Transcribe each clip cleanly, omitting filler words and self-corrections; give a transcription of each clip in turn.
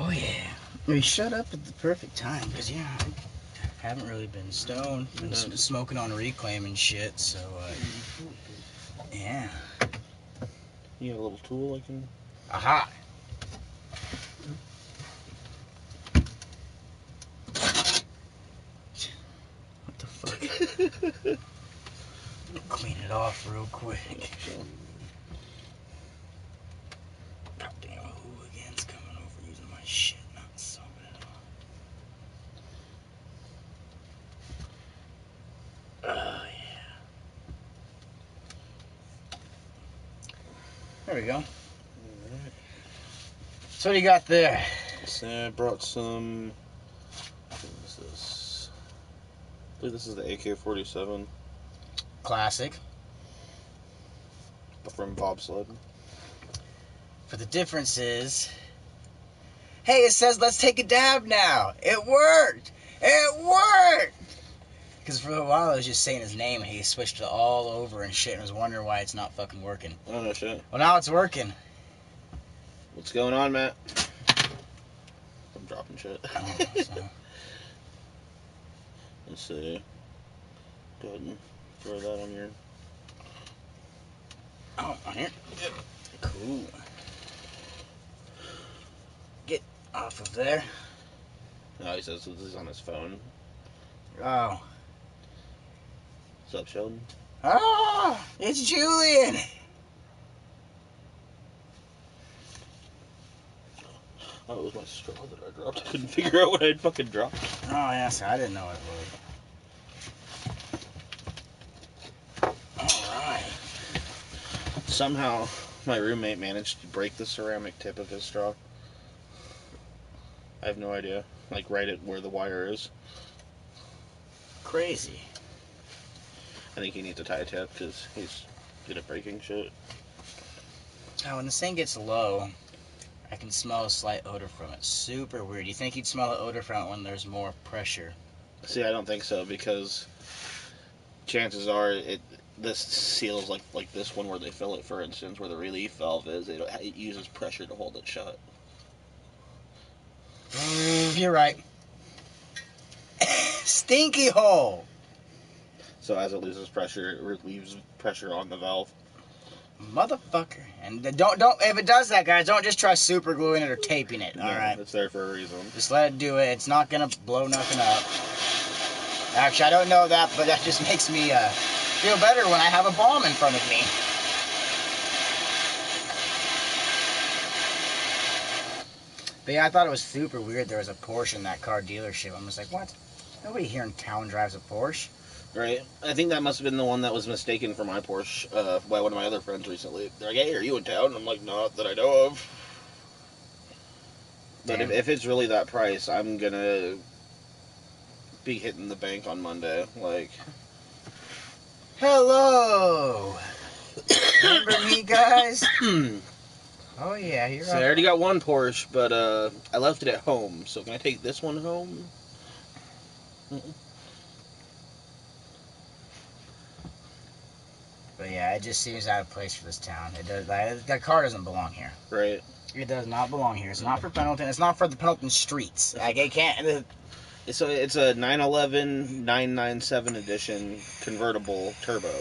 Oh yeah. We shut up at the perfect time, because yeah, I haven't really been stoned. Been smoking on Reclaim and shit, so yeah. You got a little tool I can... Aha! What the fuck? Clean it off real quick. Goddamn hooligans coming over using my shit, not soaping it off. Oh yeah. There we go. Alright. So what do you got there? So I brought some... What is this? I believe this is the AK-47. Classic. From bobsled. But the difference is... Hey, it says let's take a dab now. It worked! It worked! Because for a while I was just saying his name and he switched it all over and shit and was wondering why it's not fucking working. Oh, no shit. Well, now it's working. What's going on, Matt? I'm dropping shit. Oh, so. Let's see. Go ahead and throw that on your... Oh, on here? Yep. Cool. Get off of there. No, he says this is on his phone. Oh. What's up, Sheldon? Oh, it's Julian. Oh, it was my straw that I dropped. I couldn't figure out what I'd fucking dropped. Oh, yes, I didn't know it was. Alright. Somehow, my roommate managed to break the ceramic tip of his straw. I have no idea. Like, right at where the wire is. Crazy. I think he needs to tie a tip because he's good at breaking shit. Oh, when this thing gets low, I can smell a slight odor from it. Super weird. You think you'd smell the odor from it when there's more pressure? See, I don't think so because chances are this seals like this one where they fill it, for instance, where the relief valve is. It uses pressure to hold it shut. You're right. Stinky hole. So as it loses pressure, it relieves pressure on the valve. Motherfucker. And don't if it does that, guys, don't just try super gluing it or taping it. No, Alright. it's there for a reason. Just let it do it. It's not gonna blow nothing up. Actually, I don't know that, but that just makes me feel better when I have a bomb in front of me. But yeah, I thought it was super weird there was a Porsche in that car dealership. I'm just like, what? Nobody here in town drives a Porsche. Right. I think that must have been the one that was mistaken for my Porsche by one of my other friends recently. They're like, hey, are you in town? I'm like, not that I know of. But if it's really that price, I'm going to be hitting the bank on Monday. Like, hello! Remember me, guys? Oh, yeah, here so I already got one Porsche, but I left it at home. So can I take this one home? But yeah, it just seems out of place for this town. It does. That car doesn't belong here. Right. It does not belong here. It's not for Pendleton. It's not for the Pendleton streets. Like, it can't. So it's a 911 997 edition convertible turbo.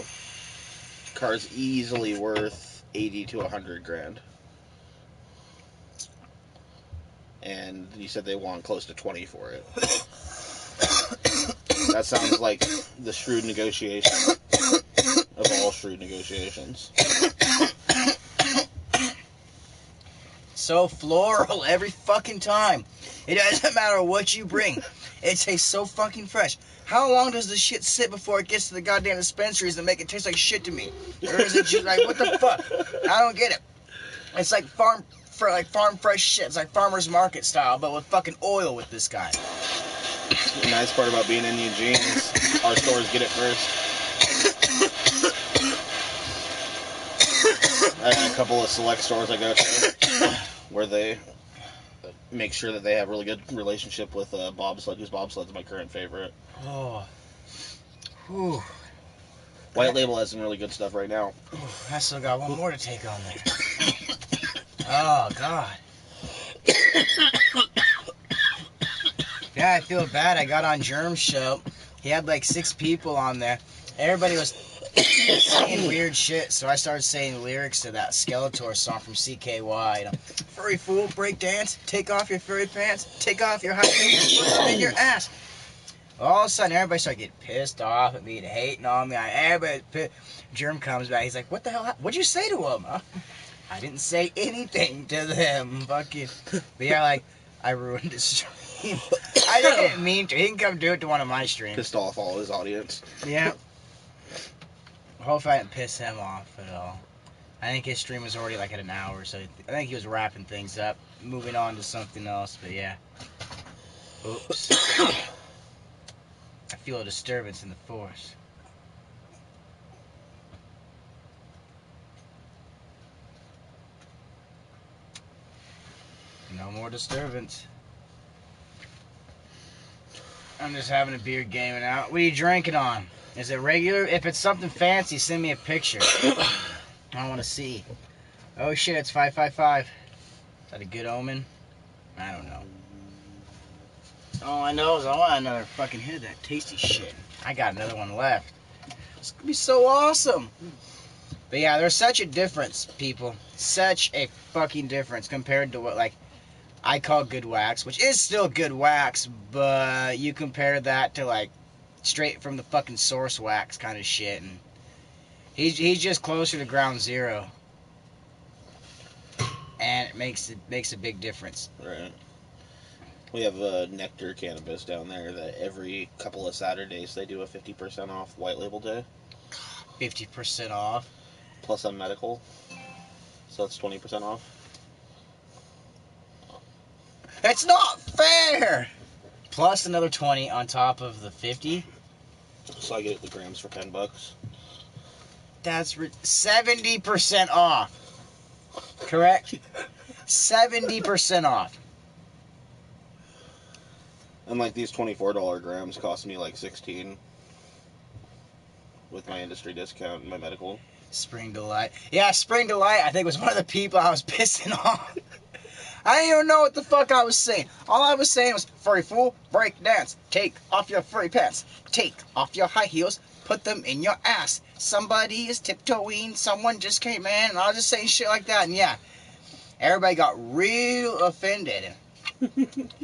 Car's easily worth 80 to 100 grand. And you said they want close to 20 for it. That sounds like the shrewd negotiation of all shrewd negotiations. So floral every fucking time. It doesn't matter what you bring. It tastes so fucking fresh. How long does this shit sit before it gets to the goddamn dispensaries and make it taste like shit to me? Or is it just like, what the fuck? I don't get it. It's like farm fresh shit. It's like farmer's market style, but with fucking oil with this guy. The nice part about being in Eugene is our stores get it first. I have a couple of select stores I go to where they make sure that they have a really good relationship with bobsled, because bobsled's my current favorite. Oh. Whew. White Label has some really good stuff right now. I still got one more to take on there. Oh, God. Yeah, I feel bad. I got on Germ's show. He had like 6 people on there. Everybody was saying weird shit, so I started saying lyrics to that Skeletor song from CKY. You know, furry fool, break dance, take off your furry pants, take off your high heels, put them in your ass. All of a sudden, everybody started getting pissed off at me and hating on me. Germ comes back. He's like, "What the hell? What'd you say to him?" Huh? I didn't say anything to them. Fucking. But yeah, like, I ruined his stream. I didn't mean to. He can come do it to one of my streams. Pissed off all his audience. Yeah. Hopefully I didn't piss him off at all. I think his stream was already like at an hour, so I think he was wrapping things up, moving on to something else, but yeah. Oops. I feel a disturbance in the force. No more disturbance. I'm just having a beer gaming out. What are you drinking on? Is it regular? If it's something fancy, send me a picture. I want to see. Oh shit, it's 555. Is that a good omen? I don't know. All I know is I want another fucking hit of that tasty shit. I got another one left. It's gonna be so awesome. But yeah, there's such a difference, people. Such a fucking difference compared to what, like, I call good wax, which is still good wax, but you compare that to, like, straight from the fucking source wax kind of shit, and he's just closer to ground zero. And it makes a big difference. Right. We have Nectar Cannabis down there that every couple of Saturdays they do a 50% off white label day. 50% off. Plus on medical. So that's 20% off. It's not fair! Plus another 20 on top of the 50. So I get the grams for $10. That's 70% off. Correct? 70% off. And like these $24 grams cost me like 16 with my industry discount and my medical. Spring Delight. Yeah, Spring Delight, I think, was one of the people I was pissing off. I didn't even know what the fuck I was saying. All I was saying was, furry fool, break dance, take off your furry pants, take off your high heels, put them in your ass. Somebody is tiptoeing, someone just came in, and I was just saying shit like that, and yeah, everybody got real offended.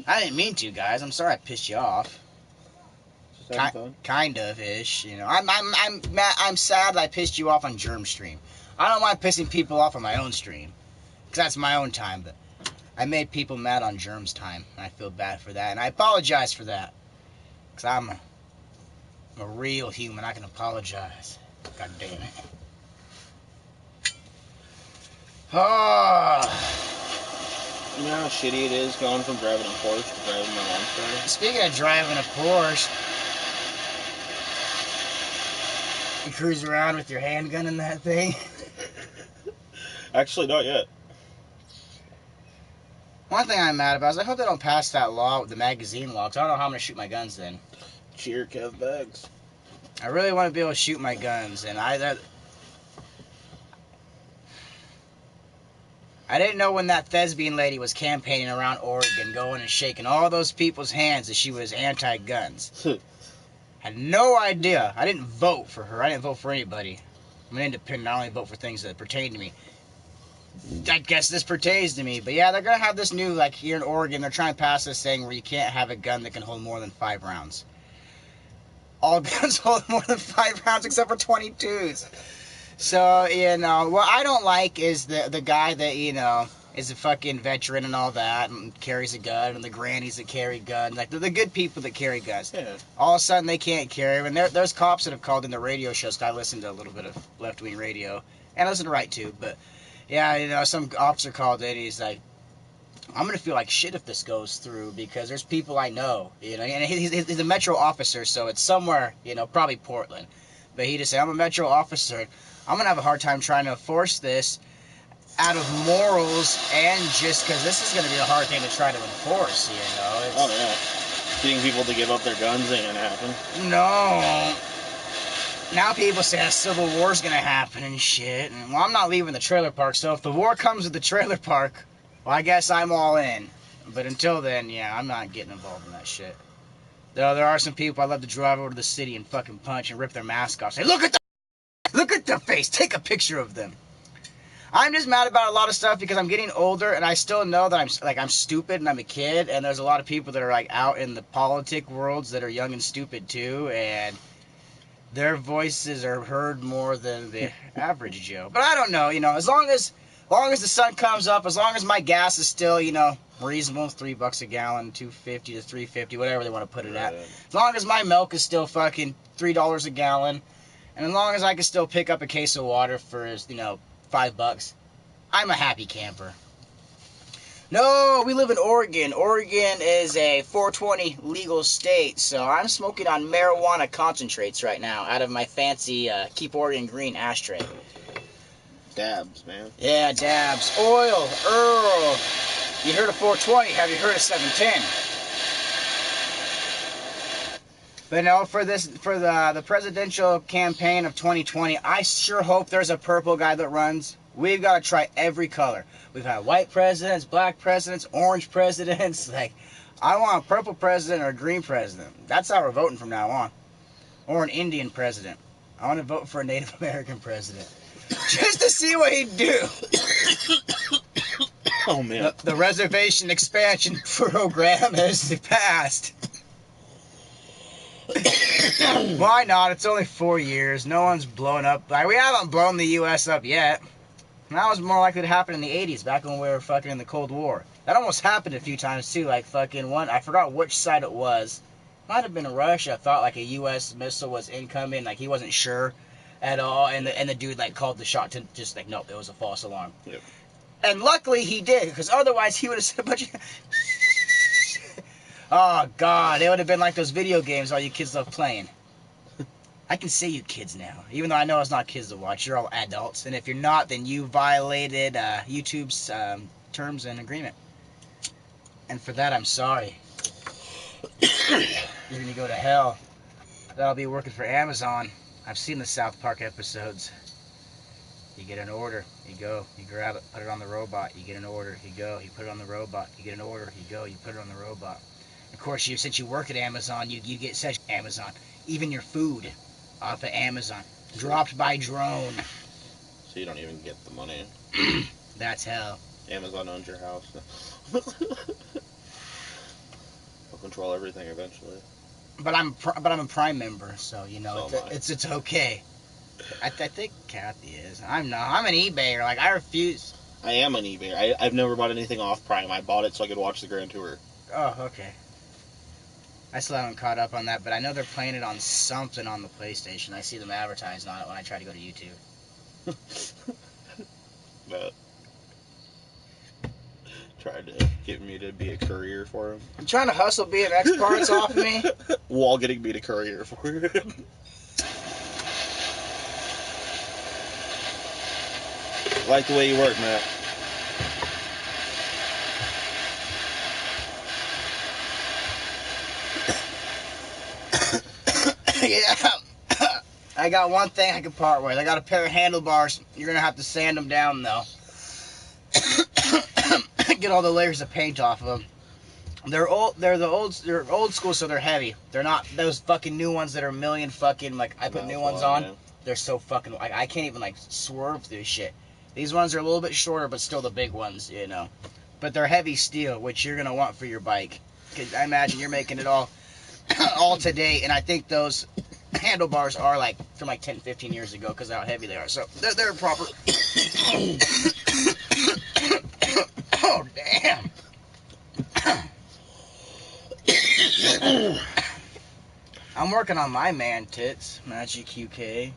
I didn't mean to, guys. I'm sorry I pissed you off. Kind of ish, you know. I'm sad that I pissed you off on Germ stream. I don't mind pissing people off on my own stream, because that's my own time, but I made people mad on Germ's time, and I feel bad for that, and I apologize for that, because I'm a real human. I can apologize. God damn it. Oh. You know how shitty it is going from driving a Porsche to driving my Monster? Speaking of driving a Porsche, you cruise around with your handgun in that thing? Actually, not yet. One thing I'm mad about is I hope they don't pass that law with the magazine law, because I don't know how I'm going to shoot my guns then. Cheer Kev Bags. I really want to be able to shoot my guns, and I didn't know when that thespian lady was campaigning around Oregon, going and shaking all those people's hands that she was anti-guns. Had no idea. I didn't vote for her. I didn't vote for anybody. I'm an independent. I only vote for things that pertain to me. I guess this pertains to me. But yeah, they're going to have this new, like here in Oregon, they're trying to pass this thing where you can't have a gun that can hold more than 5 rounds. All guns hold more than 5 rounds except for 22s. So, you know, what I don't like is the guy that, you know, is a fucking veteran and all that, and carries a gun, and the grannies that carry guns, like the good people that carry guns. Yeah. All of a sudden they can't carry them, and there's cops that have called in the radio shows, 'cause I listen to a little bit of left-wing radio, and I listen to right too, but yeah, you know, some officer called in, and he's like, I'm going to feel like shit if this goes through, because there's people I know, you know, and he's a Metro officer, so it's somewhere, you know, probably Portland, but he just said, I'm a Metro officer, I'm going to have a hard time trying to enforce this out of morals, and just because this is going to be a hard thing to try to enforce, you know. Oh, yeah. Getting people to give up their guns ain't going to happen. No. Now people say a civil war's going to happen and shit, and well, I'm not leaving the trailer park, so if the war comes to the trailer park, well, I guess I'm all in. But until then, yeah, I'm not getting involved in that shit. Though there are some people I love to drive over to the city and fucking punch and rip their mask off. Say, look at the face. Take a picture of them. I'm just mad about a lot of stuff because I'm getting older and I still know that I'm stupid and I'm a kid, and there's a lot of people that are like out in the politic worlds that are young and stupid too, and their voices are heard more than the average Joe. But I don't know, as long as the sun comes up, as long as my gas is still, reasonable, $3 a gallon, $2.50 to $3.50, whatever they want to put it at. As long as my milk is still fucking $3 a gallon, and as long as I can still pick up a case of water for, $5, I'm a happy camper. No, we live in Oregon. Oregon is a 420 legal state, so I'm smoking on marijuana concentrates right now out of my fancy Keep Oregon Green ashtray. Dabs, man. Yeah, dabs. Oil, Earl. You heard of 420, have you heard of 710? But no, for the presidential campaign of 2020, I sure hope there's a purple guy that runs. We've got to try every color. We've had white presidents, black presidents, orange presidents. I want a purple president or a green president. That's how we're voting from now on. Or an Indian president. I want to vote for a Native American president. Just to see what he'd do. Oh, man. The reservation expansion program has passed. Why not? It's only 4 years. No one's blown up. We haven't blown the U.S. up yet. And that was more likely to happen in the 80s, back when we were fucking in the Cold War. That almost happened a few times, too. I forgot which side it was. Might have been Russia. Thought, a U.S. missile was incoming. He wasn't sure at all. And the dude, called the shot to just, nope, it was a false alarm. Yep. And luckily he did, because otherwise he would have said a bunch of... Oh, God, it would have been like those video games all you kids love playing. I can say you kids now, even though I know it's not kids to watch. You're all adults, and if you're not, then you violated YouTube's terms and agreement. And for that, I'm sorry. You're going to go to hell. That'll be working for Amazon. I've seen the South Park episodes. You get an order, you go, you grab it, put it on the robot, you get an order, you go, you put it on the robot, you get an order, you go, you put it on the robot. Of course, since you work at Amazon, you get such Amazon. Even your food off of Amazon, dropped by drone. So you don't even get the money. That's hell. Amazon owns your house. They'll control everything eventually. But I'm a Prime member, so it's okay. I think Kathy is. I'm not. I'm an eBayer. I refuse. I am an eBayer. I've never bought anything off Prime. I bought it so I could watch the Grand Tour. Oh, okay. I still haven't caught up on that, but I know they're playing it on something on the PlayStation. I see them advertising on it when I try to go to YouTube. But tried to get me to be a courier for him. I'm trying to hustle BMX parts off of me. While getting me to courier for him. I like the way you work, Matt. Yeah. I got one thing I can part with. I got a pair of handlebars. You're going to have to sand them down, though. Get all the layers of paint off of them. They're old school, so they're heavy. They're not those fucking new ones that are million fucking, I put new ones on. Man. They're so fucking, I can't even, swerve through shit. These ones are a little bit shorter, but still the big ones, But they're heavy steel, which you're going to want for your bike. Because I imagine you're making it all to date, and I think those handlebars are, from 10, 15 years ago, because of how heavy they are. So, they're proper. Oh, damn. I'm working on my man tits, Magic QK.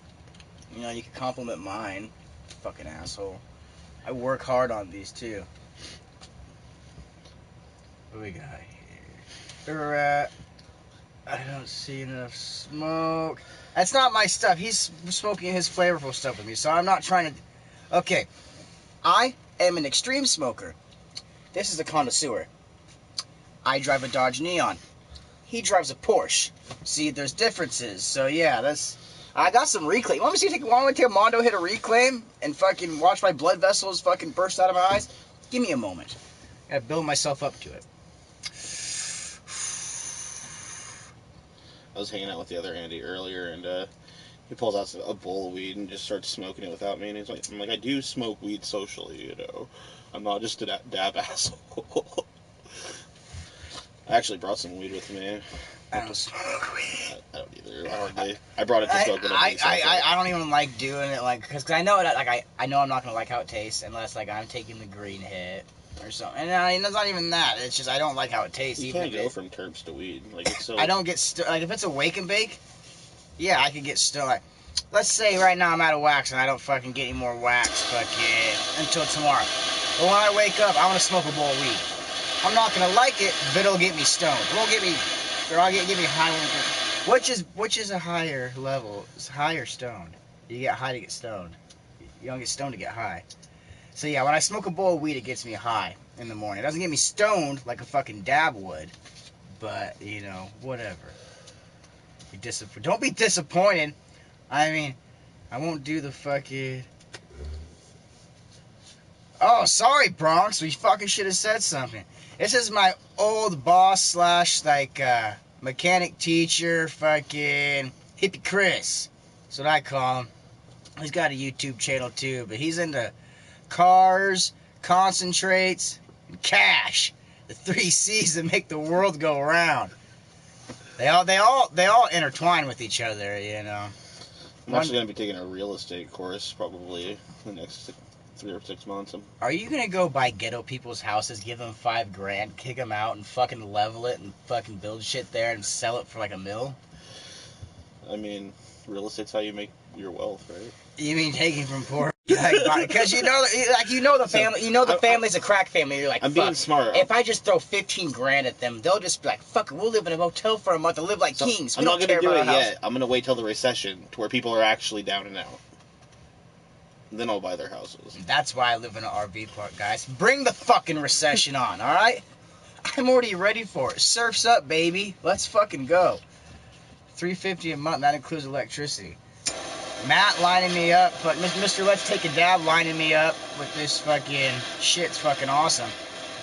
You can compliment mine. Fucking asshole. I work hard on these too. What we got here? I don't see enough smoke. That's not my stuff. He's smoking his flavorful stuff with me, so I'm not trying to... Okay. I am an extreme smoker. This is a connoisseur. I drive a Dodge Neon. He drives a Porsche. See, there's differences. So yeah, I got some reclaim. Want me to take a Mondo hit a reclaim and fucking watch my blood vessels fucking burst out of my eyes? Give me a moment. I gotta build myself up to it. I was hanging out with the other Andy earlier, and he pulls out a bowl of weed and just starts smoking it without me. And he's like, I'm like, I do smoke weed socially, you know. I'm not just a dab asshole. I actually brought some weed with me. I don't smoke weed. I don't either. Hardly. I brought it to smoke with I don't even like doing it, like, because I know that, like, I know I'm not gonna like how it tastes unless, like, I'm taking the green hit or something. And it's not even that. It's just I don't like how it tastes. You even can't go from terps to weed. Like, it's so. I don't get like if it's a wake and bake. Yeah, I could get stoned. Like, let's say right now I'm out of wax and I don't fucking get any more wax fucking until tomorrow. But when I wake up, I want to smoke a bowl of weed. I'm not gonna like it, but it'll get me stoned. It won't get me, or I'll get me high. Which is a higher level? It's high or stoned? You get high to get stoned. You don't get stoned to get high. So yeah, when I smoke a bowl of weed, it gets me high in the morning. It doesn't get me stoned like a fucking dab would, but you know, whatever. Don't be disappointed. I mean, I won't do the fucking. Oh, sorry, Bronx. We fucking should have said something. This is my old boss slash like mechanic teacher, fucking hippie Chris. That's what I call him. He's got a YouTube channel too, but he's into cars, concentrates, and cash. The 3 C's that make the world go around. They all intertwine with each other, you know. I'm actually going to be taking a real estate course probably the next 3 or 6 months. Are you going to go buy ghetto people's houses, give them $5,000, kick them out, and fucking level it and fucking build shit there and sell it for like $1 million? I mean, real estate's how you make your wealth, right? You mean taking from poor? Because you know the family. You know the family's a crack family. You're like, I'm being smart. If I just throw $15,000 at them, they'll just be like, "Fuck it, we'll live in a motel for a month and live like kings." I'm not gonna do it yet. I'm gonna wait till the recession to where people are actually down and out. Then I'll buy their houses. That's why I live in an RV park, guys. Bring the fucking recession on, all right? I'm already ready for it. Surf's up, baby. Let's fucking go. $350 a month. That includes electricity. Matt lining me up, but Mr. Let's Take a Dab lining me up with this fucking shit's fucking awesome.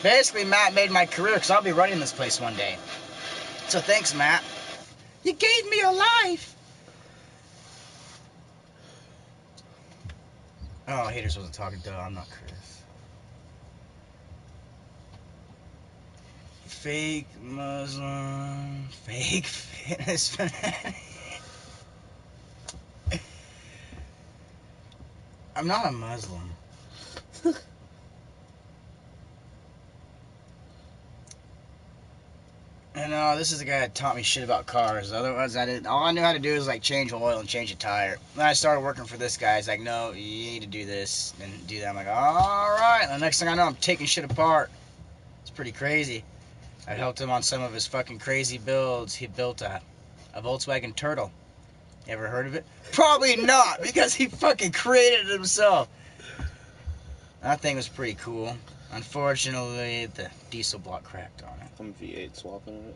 Basically, Matt made my career because I'll be running this place one day. So thanks, Matt. You gave me a life. Oh, haters wasn't talking. Duh, I'm not Chris. Fake Muslim, fake fitness fanatic. I'm not a Muslim. And this is the guy that taught me shit about cars. Otherwise, I didn't. All I knew how to do was like change oil and change a tire. Then I started working for this guy. He's like, "No, you need to do this and do that." I'm like, "All right." And the next thing I know, I'm taking shit apart. It's pretty crazy. I helped him on some of his fucking crazy builds. He built a Volkswagen Turtle. You ever heard of it? Probably not, because he fucking created it himself. That thing was pretty cool. Unfortunately, the diesel block cracked on it. I'm V8 swapping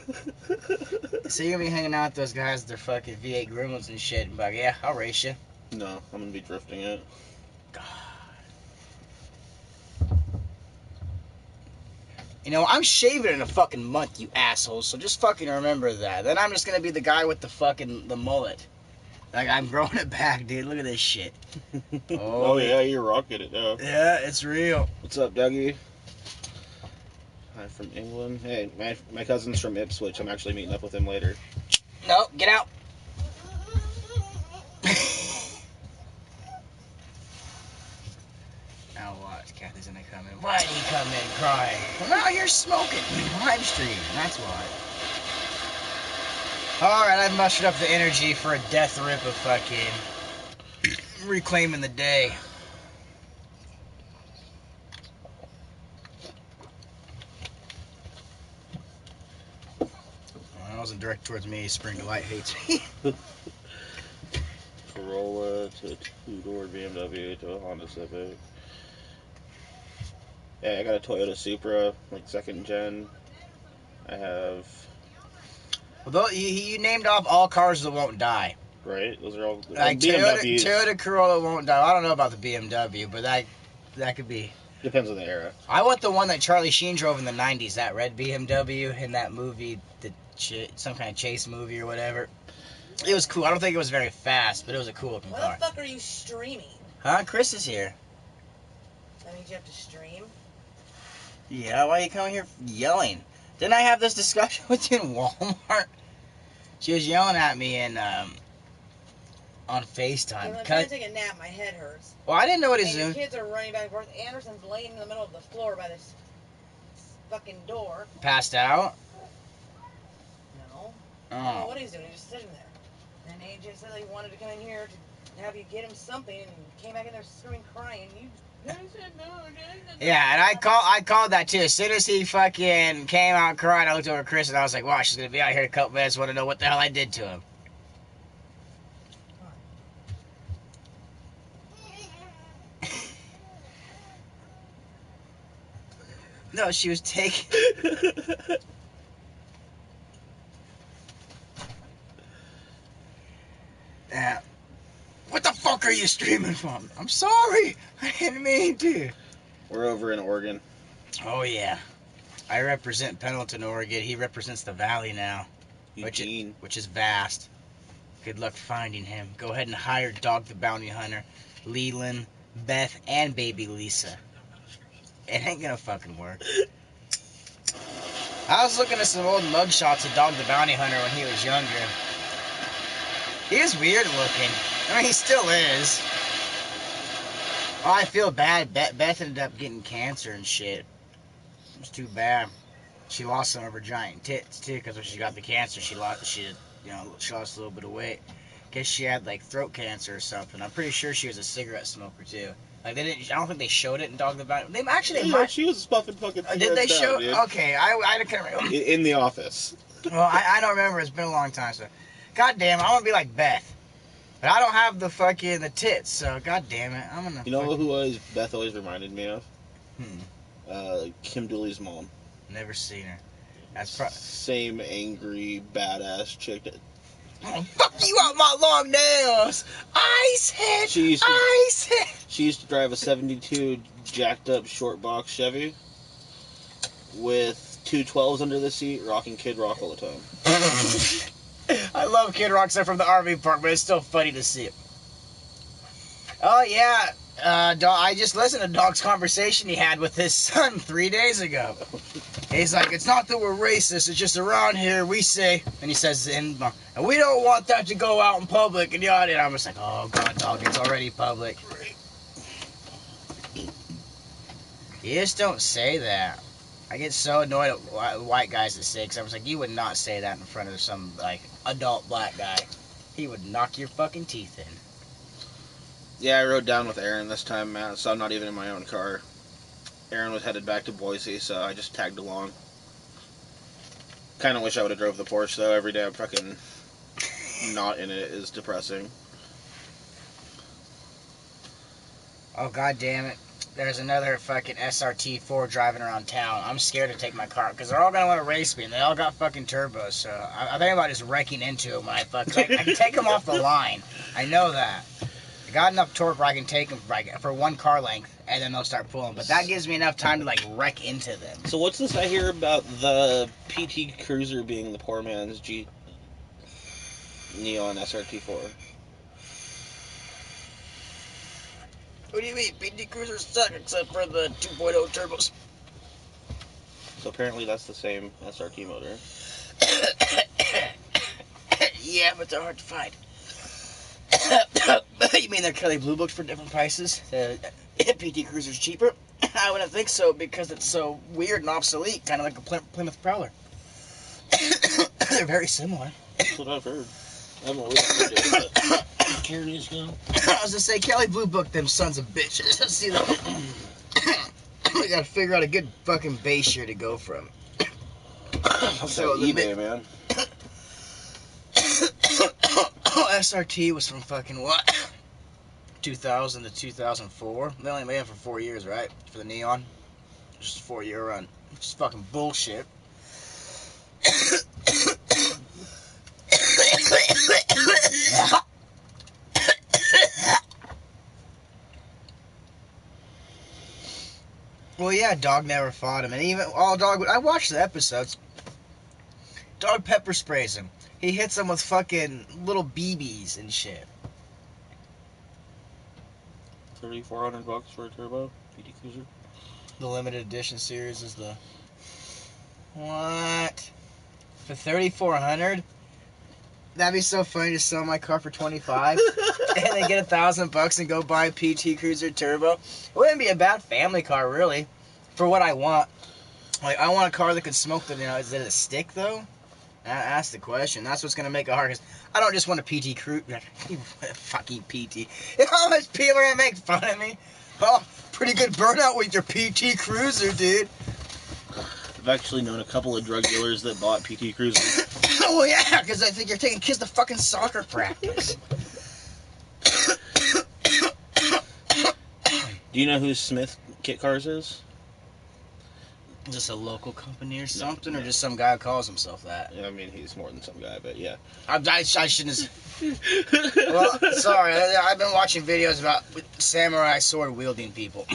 it. So you're gonna be hanging out with those guys with their fucking V8 gremlins and shit, and be like, yeah, I'll race you. No, I'm gonna be drifting it. God. You know, I'm shaving in a fucking month, you assholes, so just fucking remember that. Then I'm just gonna be the guy with the mullet. Like, I'm growing it back, dude. Look at this shit. Oh yeah, you're rocking it now. Yeah, it's real. What's up, Dougie? Hi from England. Hey, my cousin's from Ipswich. I'm actually meeting up with him later. No, get out. Now watch, Kathy's gonna come in. Why'd he come in crying? Well, now you're smoking. Live stream, that's why. Alright, I've mustered up the energy for a death rip of fucking reclaiming the day. Well, that wasn't direct towards me. Spring Delight hates me. Corolla to a 2-door BMW to a Honda Civic. Yeah, I got a Toyota Supra, like 2nd gen. I have... Well, you named off all cars that won't die. Right? Those are all like BMWs. Toyota Corolla won't die. I don't know about the BMW, but that could be. Depends on the era. I want the one that Charlie Sheen drove in the 90s, that red BMW in that movie, The some kind of chase movie or whatever. It was cool. I don't think it was very fast, but it was a cool looking Why car. the fuck are you streaming? Huh? Chris is here. That means you have to stream? Yeah, why are you coming here yelling? Didn't I have this discussion with you in Walmart? She was yelling at me on FaceTime. I'm trying to take a nap. My head hurts. Well, I didn't know what he's And the doing. kids are running back and forth. Anderson's laying in the middle of the floor by this fucking door. Passed out? No. I don't know Oh. what he's doing. He's just sitting there. And AJ said he wanted to come in here to have you get him something, and came back in there screaming, crying. You said no. Yeah, and I called that too. As soon as he fucking came out crying, I looked over at Chris and I was like, wow, she's gonna be out here in a couple minutes. Want to know what the hell I did to him? No, she was taking. Yeah. What the fuck are you streaming from? I'm sorry. I didn't mean to. We're over in Oregon. Oh, yeah. I represent Pendleton, Oregon. He represents the valley now, Eugene. which is vast. Good luck finding him. Go ahead and hire Dog the Bounty Hunter, Leland, Beth, and baby Lisa. It ain't gonna fucking work. I was looking at some old mugshots of Dog the Bounty Hunter when he was younger. He was weird looking. I mean, he still is. Oh, I feel bad. Beth ended up getting cancer and shit. It was too bad. She lost some of her giant tits too, because when she got the cancer, she lost a little bit of weight. Guess she had like throat cancer or something. I'm pretty sure she was a cigarette smoker too. Like they didn't. I don't think they showed it in Dog the Bounty. They actually. Yeah, she was puffing fucking. Did they show? Dude. Okay, I can't remember. In the office. Well, I don't remember. It's been a long time. So, God damn, I want to be like Beth, but I don't have the fucking the tits. So, God damn it, I'm gonna. You know who Beth always reminded me of? Hmm. Kim Dooley's mom. Never seen her. That's same angry badass chick. Oh, fuck you out my long nails! Ice head! Ice head! She used to drive a 72 jacked up short box Chevy with two 12s under the seat, rocking Kid Rock all the time. I love Kid Rock except from the RV park, but it's still funny to see it. Oh yeah, I just listened to Dog's conversation he had with his son 3 days ago. He's like, it's not that we're racist, it's just around here we say, and he says, and we don't want that to go out in public, and yada, and I'm just like, oh God, Dog, it's already public. You just don't say that. I get so annoyed at white guys that say, because I was like, you would not say that in front of some, like, adult black guy. He would knock your fucking teeth in. Yeah, I rode down with Aaron this time, man, so I'm not even in my own car. Aaron was headed back to Boise, so I just tagged along. Kind of wish I would have drove the Porsche, though. Every day I'm fucking not in it is depressing. Oh, God damn it. There's another fucking SRT4 driving around town. I'm scared to take my car, because they're all going to want to race me, and they all got fucking turbos, so I think about just wrecking into them when I fuck. I can take them off the line. I know that. I got enough torque where I can take them for one car length, and then they'll start pulling. But that gives me enough time to, like, wreck into them. So what's this I hear about the PT Cruiser being the poor man's Neon SRT4? What do you mean? PT Cruisers suck except for the 2.0 turbos. So apparently that's the same SRT motor. Yeah, but they're hard to find. You mean they're Kelly Blue Books for different prices? PT Cruiser's cheaper? I wouldn't think so because it's so weird and obsolete, kind of like a Plymouth Prowler. They're very similar. That's what I've heard. I haven't really heard it, but... I was gonna say, Kelly Blue Book them sons of bitches. Let's see them. We gotta figure out a good fucking base year to go from. So eBay, man. SRT was from fucking what? 2000 to 2004. They only made it for 4 years, right? For the Neon. Just a 4-year run. Which is fucking bullshit. Well, yeah, Dog never fought him. And even, I watched the episodes. Dog pepper sprays him. He hits them with fucking little BBs and shit. $3,400 for a turbo PT Cruiser. The limited edition series is the... What? For $3,400? That'd be so funny to sell my car for $25 and then get $1,000 and go buy a PT Cruiser Turbo. It wouldn't be a bad family car, really, for what I want. Like, I want a car that could smoke the, is it a stick, though? That's the question. That's what's going to make it hard, because I don't just want a PT Cruiser. Fucking PT. How much people are going to make fun of me? Oh, pretty good burnout with your PT Cruiser, dude. I've actually known a couple of drug dealers that bought PT Cruisers. Oh, yeah, because I think you're taking kids to fucking soccer practice. Do you know who Smith Kit Cars is? Just a local company or something, No. or just some guy who calls himself that? I mean, he's more than some guy, but yeah. I shouldn't have... Well, sorry, I've been watching videos about samurai sword wielding people.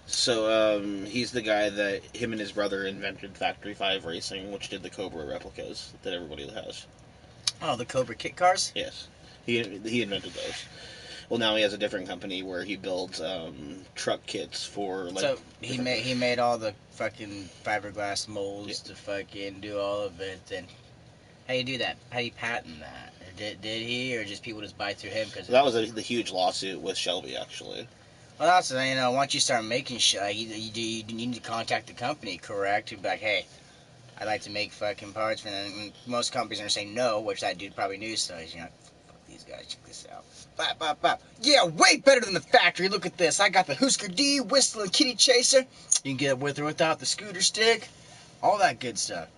So, he's the guy that him and his brother invented Factory 5 Racing, which did the Cobra replicas that everybody has. Oh, the Cobra kit cars? Yes. He invented those. Well, now he has a different company where he builds truck kits for, like... So, he made all the fucking fiberglass molds to fucking do all of it, and... How do you do that? How do you patent that? Or did he, or just people just buy through him? Cause That was the huge lawsuit with Shelby, actually. Well, that's the thing, once you start making shit, like, you need to contact the company, correct? To be like, hey, I'd like to make fucking parts for them. And most companies are going to say no, which that dude probably knew, so he's, fuck these guys, check this out. Bop, bop, bop. Yeah, way better than the factory. Look at this. I got the Husker D, Whistle, and Kitty Chaser. You can get it with or without the scooter stick. All that good stuff.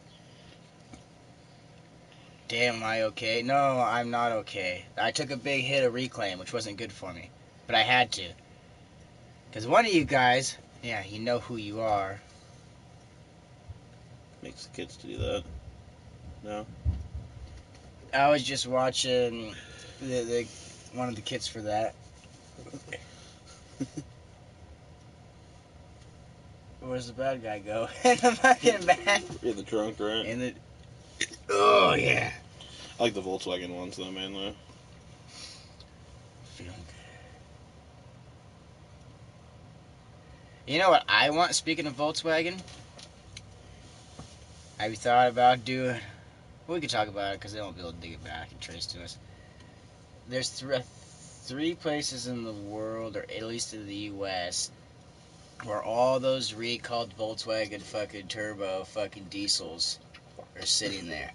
Damn, am I okay? No, I'm not okay. I took a big hit of Reclaim, which wasn't good for me. But I had to. Because one of you guys, yeah, you know who you are. Makes the kids to do that. No? I was just watching the one of the kits for that. Where's the bad guy go? In the fucking back. In the trunk, right? In the... Oh, yeah. I like the Volkswagen ones, though, mainly. Feeling good. You know what I want, speaking of Volkswagen? Have you thought about doing... We could talk about it, because they won't be able to dig it back and trace to us. There's three places in the world, or at least in the U.S., where all those recalled Volkswagen fucking turbo fucking diesels are sitting there.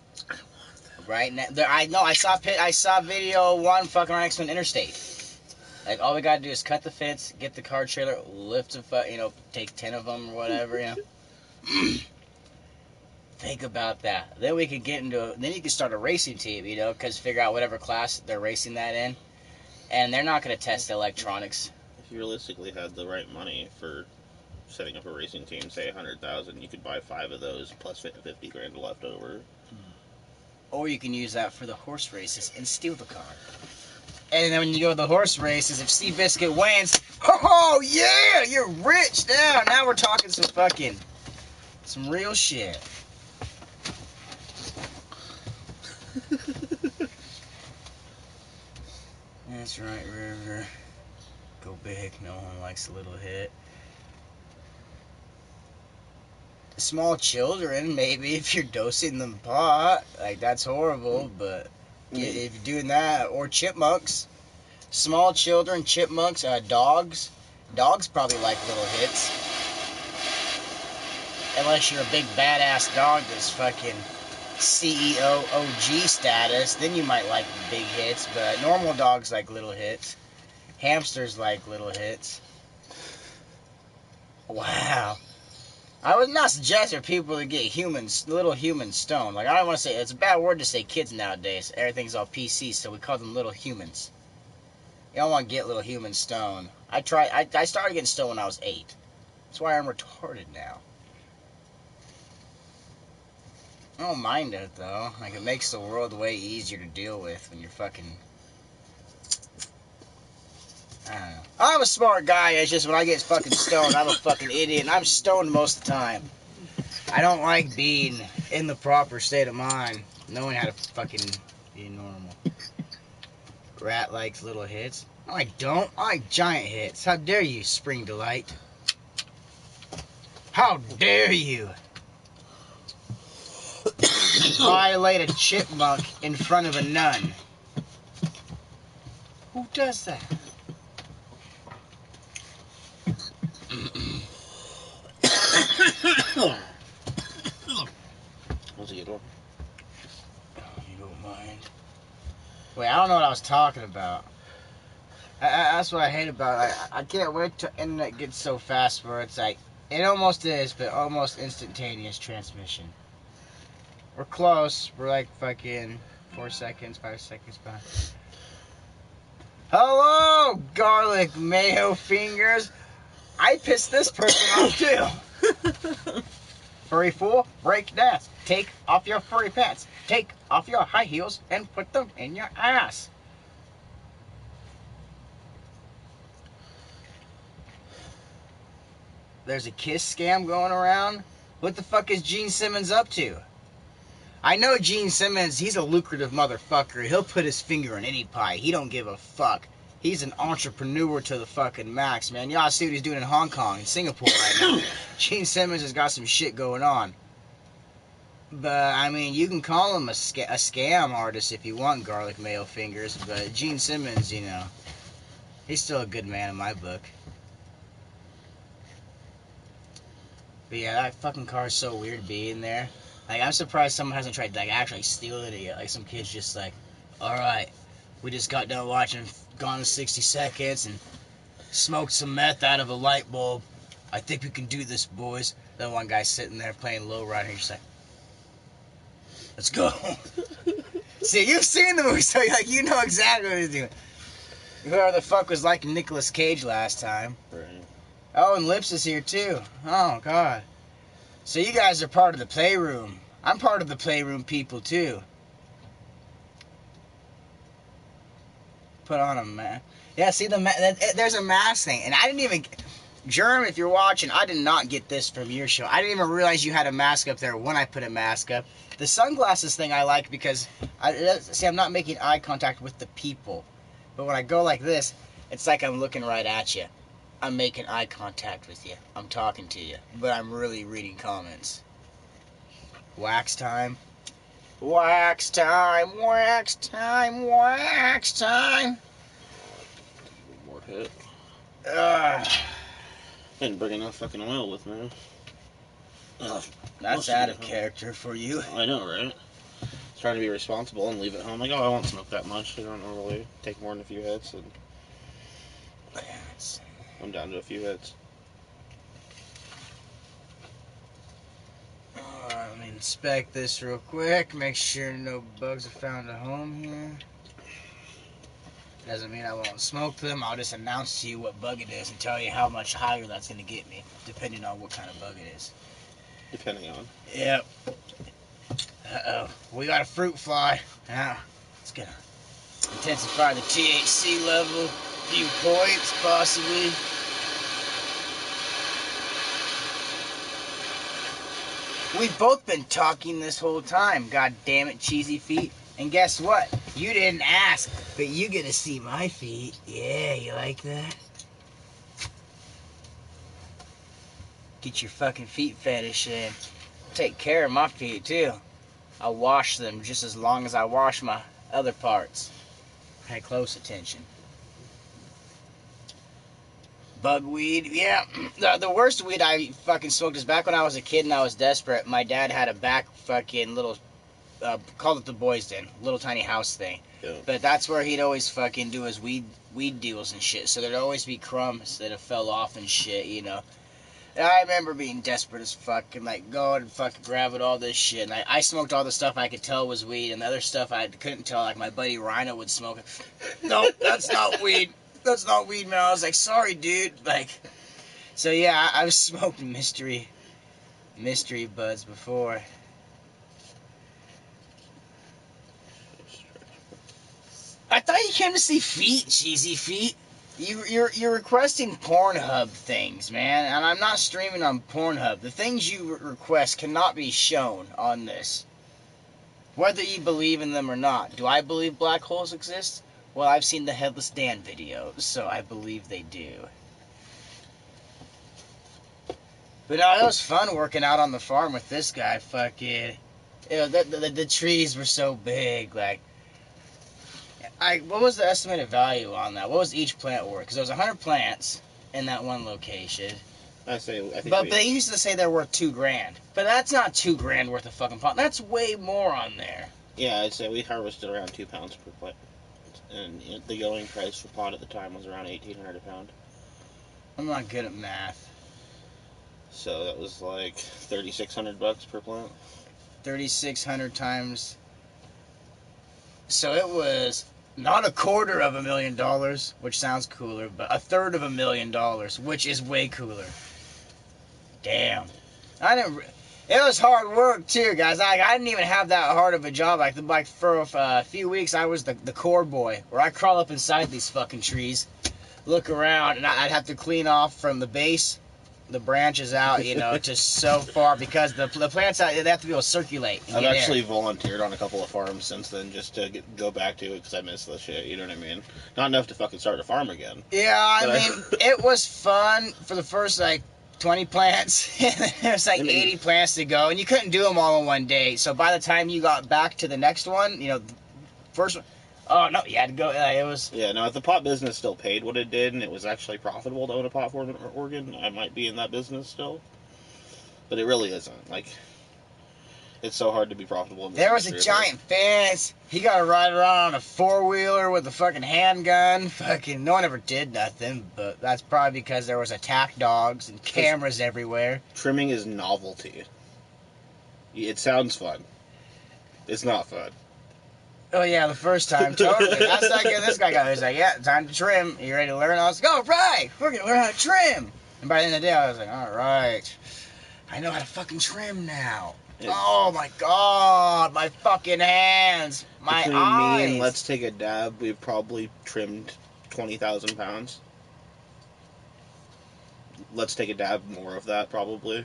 Right now, I know. I saw video one fucking right next to an interstate. Like, all we gotta do is cut the fence, get the car trailer, lift the take 10 of them or whatever. Think about that. Then we could get into. Then you can start a racing team. Because figure out whatever class they're racing that in, and they're not gonna test the electronics. If you realistically had the right money for setting up a racing team, say $100,000, you could buy 5 of those plus $50,000 left over. Or you can use that for the horse races and steal the car. And then when you go to the horse races, if Seabiscuit wins, oh yeah, you're rich now. Now we're talking some real shit. That's right, River. Go big. No one likes a little hit. Small children, maybe, if you're dosing them pot. Like, that's horrible, but if you're doing that. Or chipmunks. Small children, chipmunks, dogs. Dogs probably like little hits. Unless you're a big badass dog that's fucking CEO OG status, then you might like big hits, but normal dogs like little hits. Hamsters like little hits. Wow. I would not suggest for people to get little humans stoned. Like, I don't want to say, it's a bad word to say kids nowadays. Everything's all PC, so we call them little humans. You don't want to get little humans stoned. I started getting stoned when I was 8. That's why I'm retarded now. I don't mind it, though. Like, it makes the world way easier to deal with when you're fucking... I don't know. I'm a smart guy, it's just when I get fucking stoned, I'm a fucking idiot, and I'm stoned most of the time. I don't like being in the proper state of mind, knowing how to fucking be normal. Rat likes little hits. No, I don't. I like giant hits. How dare you, Spring Delight? How dare you violate a chipmunk in front of a nun? Who does that? What's a good one? You don't mind? Wait, I don't know what I was talking about. That's what I hate about it. I can't wait till internet gets so fast where it's like, it almost is, but almost instantaneous transmission. We're close. We're like fucking 4 seconds, 5 seconds behind. Hello, garlic mayo fingers. I pissed this person off too. Furry fool, break dance. Take off your furry pants. Take off your high heels and put them in your ass. There's a kiss scam going around. What the fuck is Gene Simmons up to? I know Gene Simmons, he's a lucrative motherfucker. He'll put his finger in any pie. He don't give a fuck. He's an entrepreneur to the fucking max, man. Y'all see what he's doing in Hong Kong and Singapore right now. Gene Simmons has got some shit going on. But, I mean, you can call him a scam artist if you want, garlic mayo fingers. But Gene Simmons, you know, he's still a good man in my book. But yeah, that fucking car is so weird being there. Like, I'm surprised someone hasn't tried, like, actually stealing it yet. Like, some kid's just like, alright, we just got done watching Gone in 60 Seconds and smoked some meth out of a light bulb. I think we can do this, boys. Then one guy's sitting there playing lowrider, and he's just like, let's go. See, you've seen the movie, so like, you know exactly what he's doing. Whoever the fuck was like Nicolas Cage last time. Right. Oh, and Lips is here too. Oh, God. So you guys are part of the playroom. I'm part of the playroom people too. Put on a mask. Yeah, see, there's a mask thing. And I didn't even... Germ, if you're watching, I did not get this from your show. I didn't even realize you had a mask up there when I put a mask up. The sunglasses thing I like because... see, I'm not making eye contact with the people. But when I go like this, it's like I'm looking right at you. I'm making eye contact with you. I'm talking to you. But I'm really reading comments. Wax time. Wax time. Wax time. Wax time. One more hit. Didn't bring enough fucking oil with me. Ugh, That's out of character for you. I know, right? Trying to be responsible and leave it home. Like, oh, I won't smoke that much. I don't normally take more than a few hits. And I'm down to a few hits. Let me inspect this real quick. Make sure no bugs have found a home here. Doesn't mean I won't smoke them. I'll just announce to you what bug it is and tell you how much higher that's going to get me, depending on what kind of bug it is. Depending on. Yep. Uh-oh. We got a fruit fly. Now, it's going to intensify the THC level. A few points, possibly. We've both been talking this whole time. God damn it, cheesy feet. And guess what? You didn't ask, but you get to see my feet. Yeah, you like that? Get your fucking feet fetish in. Take care of my feet, too. I wash them just as long as I wash my other parts. Pay close attention. Bug weed, yeah. The worst weed I fucking smoked is back when I was a kid and I was desperate. My dad had a back fucking little, called it the boys' den, little tiny house thing. Yeah. But that's where he'd always fucking do his weed deals and shit. So there'd always be crumbs that have fell off and shit, you know. And I remember being desperate as fuck and like going and fucking grabbing all this shit. And I smoked all the stuff I could tell was weed, and the other stuff I couldn't tell, like my buddy Rhino would smoke it. Nope, that's not weed. That's not weed, man. I was like, sorry, dude. Like, so yeah, I've smoked mystery buds before. I thought you came to see feet, cheesy feet. You're requesting Pornhub things, man, and I'm not streaming on Pornhub. The things you request cannot be shown on this. Whether you believe in them or not. Do I believe black holes exist? Well, I've seen the Headless Dan video, so I believe they do. But no, it was fun working out on the farm with this guy. Fucking, the trees were so big. Like, what was the estimated value on that? What was each plant worth? Because there was 100 plants in that one location. I think. But they used to say they're worth $2,000. But that's not $2,000 worth of fucking pot. That's way more on there. Yeah, I'd say we harvested around 2 pounds per plant, and the going price for pot at the time was around $1,800 a pound. I'm not good at math. So that was like $3,600 per plant. 3,600 times. So it was not $250,000, which sounds cooler, but $350,000, which is way cooler. Damn. It was hard work too, guys. I didn't even have that hard of a job. Like for a few weeks, I was the core boy, where I crawl up inside these fucking trees, look around, and I'd have to clean off from the base, the branches out, to so far, because the plants out, they have to be able to circulate. I've actually volunteered on a couple of farms since then, just to go back to it because I miss the shit. You know what I mean? Not enough to fucking start a farm again. Yeah, I mean, it was fun for the first 20 plants. There's 80 plants to go, and you couldn't do them all in one day. So by the time you got back to the next one, the first one, oh no, you had to go. It was. Yeah, no. If the pot business still paid what it did, and it was actually profitable to own a pot farm in Oregon, I might be in that business still. But it really isn't. Like, it's so hard to be profitable in this There was a industry. giant fence. He got to ride around on a 4-wheeler with a fucking handgun. Fucking, no one ever did nothing, but that's probably because there was attack dogs and cameras everywhere. Trimming is novelty. It sounds fun. It's not fun. Oh yeah, the first time, totally. That's like this guy got. He's like, yeah, time to trim. You ready to learn? I was like, all right, we're gonna learn how to trim. And by the end of the day, I was like, all right, I know how to fucking trim now. Oh my god, my fucking hands, my Between eyes. me and Let's Take a Dab, we've probably trimmed 20,000 pounds. Let's Take a Dab, more of that probably.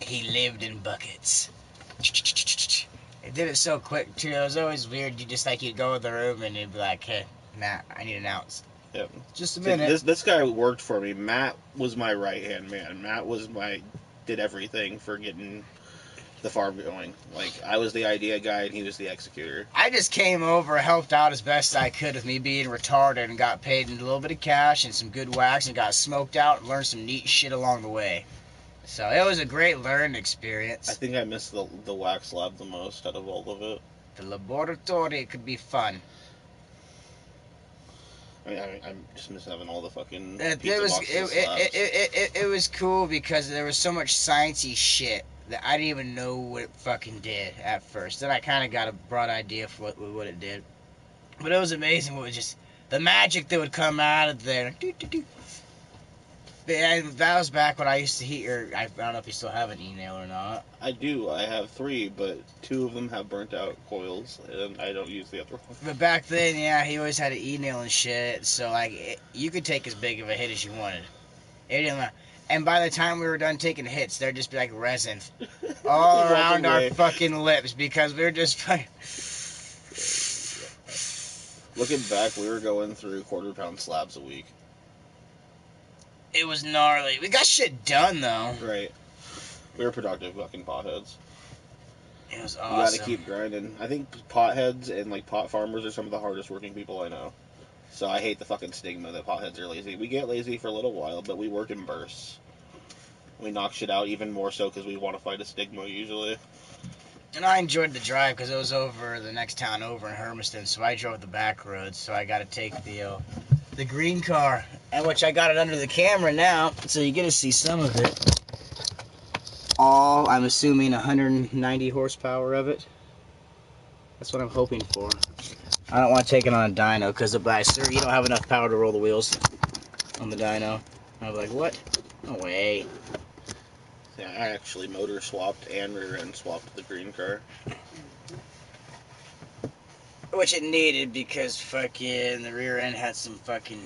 He lived in buckets. It did it so quick too. It was always weird. You'd go in the room and you'd be like, hey, Matt, I need an ounce. Yep. Just a minute. This guy worked for me. Matt was my right hand man. Matt did everything for getting the farm going. Like, I was the idea guy and he was the executor. I just came over, helped out as best I could with me being retarded, and got paid in a little bit of cash and some good wax, and got smoked out and learned some neat shit along the way. So it was a great learning experience. I think I missed the wax lab the most out of all of it. The laboratory could be fun. I mean, I'm just miss having all the fucking It pizza was boxes, it was cool because there was so much sciencey shit that I didn't even know what it fucking did at first. Then I kind of got a broad idea for what it did. But it was amazing what was just the magic that would come out of there. That was back when I used to heat, or I don't know if you still have an e-nail or not. I do. I have 3, but 2 of them have burnt out coils, and I don't use the other one. But back then, yeah, he always had an e-nail and shit, so you could take as big of a hit as you wanted. It didn't matter. And by the time we were done taking hits, there'd just be like resin all around our fucking lips because we were just fucking. Looking back, we were going through quarter-pound slabs a week. It was gnarly. We got shit done though. Right. We were productive fucking potheads. It was You awesome. gotta keep grinding. I think potheads and pot farmers are some of the hardest working people I know. So I hate the fucking stigma that potheads are lazy. We get lazy for a little while, but we work in bursts. We knock shit out even more so because we want to fight a stigma usually. And I enjoyed the drive because it was over the next town over in Hermiston, so I drove the back roads. So I got to take the green car, and which I got it under the camera now, so you get to see some of it. All, I'm assuming, 190 horsepower of it. That's what I'm hoping for. I don't want to take it on a dyno because they'll be like, sir, you don't have enough power to roll the wheels on the dyno. I'll be like, what? No way. Yeah, I actually motor swapped and rear end swapped the green car. Which it needed because fucking the rear end had some fucking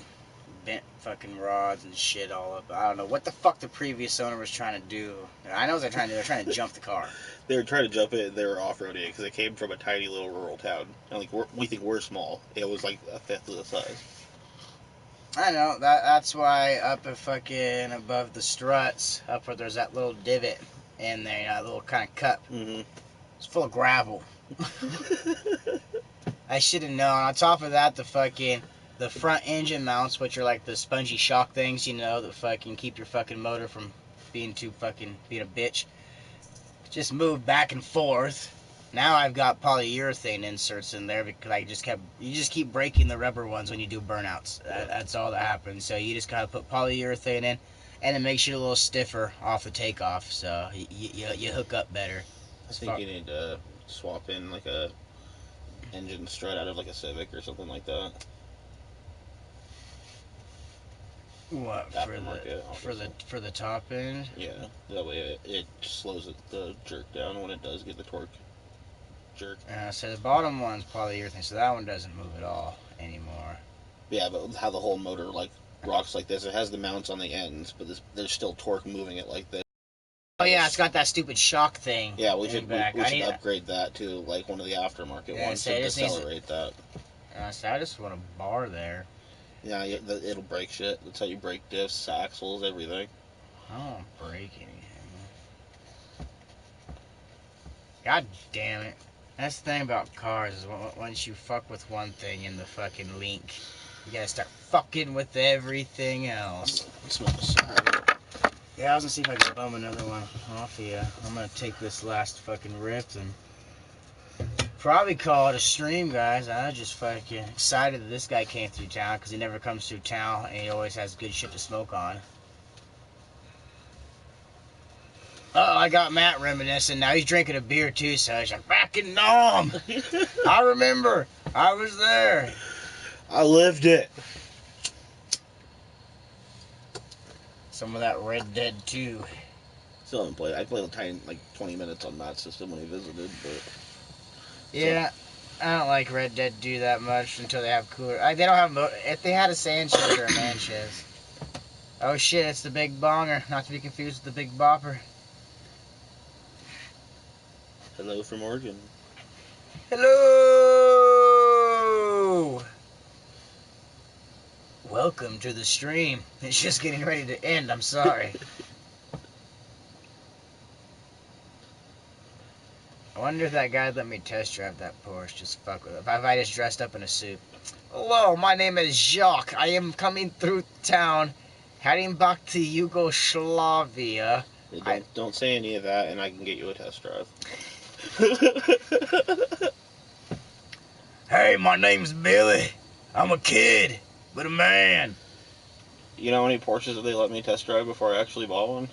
bent fucking rods and shit all up. I don't know what the fuck the previous owner was trying to do. I know what they're trying to do. They're trying to jump the car. They were trying to jump it. They were off-roading it because they came from a tiny little rural town. And like we think we're small. It was like a fifth of the size. I know that's why up at fucking above the struts, up where there's that little divot in there, that little kind of cup. Mm-hmm. It's full of gravel. I should have known. On top of that, the front engine mounts, which are like the spongy shock things, that fucking keep your fucking motor from being a bitch, just moved back and forth. Now I've got polyurethane inserts in there because you just keep breaking the rubber ones when you do burnouts. That's all that happens. So you just gotta put polyurethane in, and it makes you a little stiffer off the takeoff. So you hook up better. I think you need to swap in like a engine strut out of like a Civic or something like that. What for the top end? Yeah, that way it slows the jerk down when it does get the torque jerk. So the bottom one's polyurethane, so that one doesn't move at all anymore. Yeah, but how the whole motor like rocks like this, it has the mounts on the ends, but there's still torque moving it like this. Oh yeah, it's got that stupid shock thing. Yeah, we should upgrade that to like one of the aftermarket ones to accelerate that. So I just want a bar there. Yeah, it'll break shit. That's how you break diffs, axles, everything. I don't want to break anything. God damn it. That's the thing about cars is once you fuck with one thing in the fucking link, you gotta start fucking with everything else. Smell the cigarette. Yeah, I was gonna see if I can bum another one off here. I'm gonna take this last fucking rip and probably call it a stream, guys. I was just fucking excited that this guy came through town because he never comes through town and he always has good shit to smoke on. Oh, I got Matt reminiscing. Now he's drinking a beer too, so he's like, back in Nom. I remember. I was there. I lived it. Some of that Red Dead 2. Still haven't played. I played a tiny, like 20 minutes on Matt's system when he visited, but... Yeah, I don't like Red Dead 2 that much until they have cooler... they don't have... If they had a Sanchez or a Manches. Oh shit, it's the Big Bonger. Not to be confused with the Big Bopper. Hello from Oregon. Hello! Welcome to the stream. It's just getting ready to end. I'm sorry. I wonder if that guy let me test drive that Porsche. Just fuck with it. If I just dressed up in a suit. Hello, my name is Jacques. I am coming through town, heading back to Yugoslavia. Don't say any of that, and I can get you a test drive. Hey, my name's Billy. I'm a kid, but a man. You know how many Porsches did they let me test drive before I actually bought one?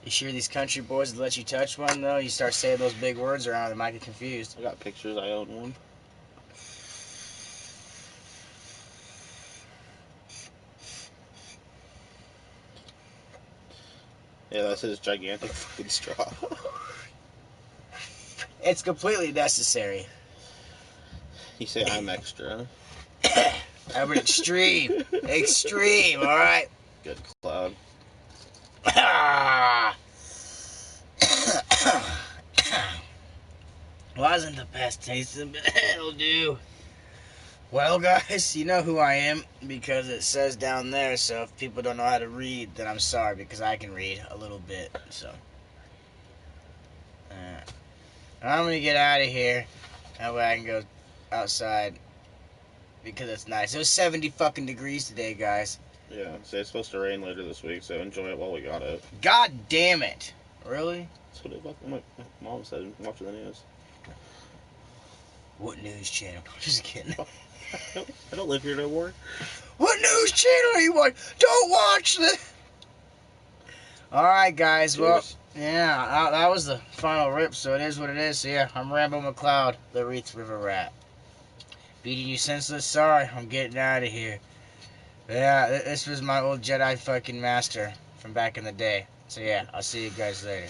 You sure these country boys would let you touch one, though? You start saying those big words around, they might get confused. I got pictures. I own one. Yeah, that's his gigantic fucking straw. It's completely necessary. You say I'm extra. I'm an extreme. Extreme, alright? Good cloud. Wasn't the best tasting, but it'll do. Well, guys, you know who I am because it says down there, so if people don't know how to read, then I'm sorry because I can read a little bit, so. I'm gonna get out of here. That way I can go outside because it's nice. It was 70 fucking degrees today, guys. Yeah, so it's supposed to rain later this week, so enjoy it while we got it. God damn it. Really? That's what my mom said watching the news. What news channel? Just kidding. I don't live here no more. What news channel are you watching? Don't watch the... Alright, guys. Cheers. Well, yeah, that was the final rip, so it is what it is. So, yeah, I'm Rambo McLeod, the Wreath River Rat. Beating you senseless? Sorry, I'm getting out of here. Yeah, this was my old Jedi fucking master from back in the day. So, yeah, I'll see you guys later.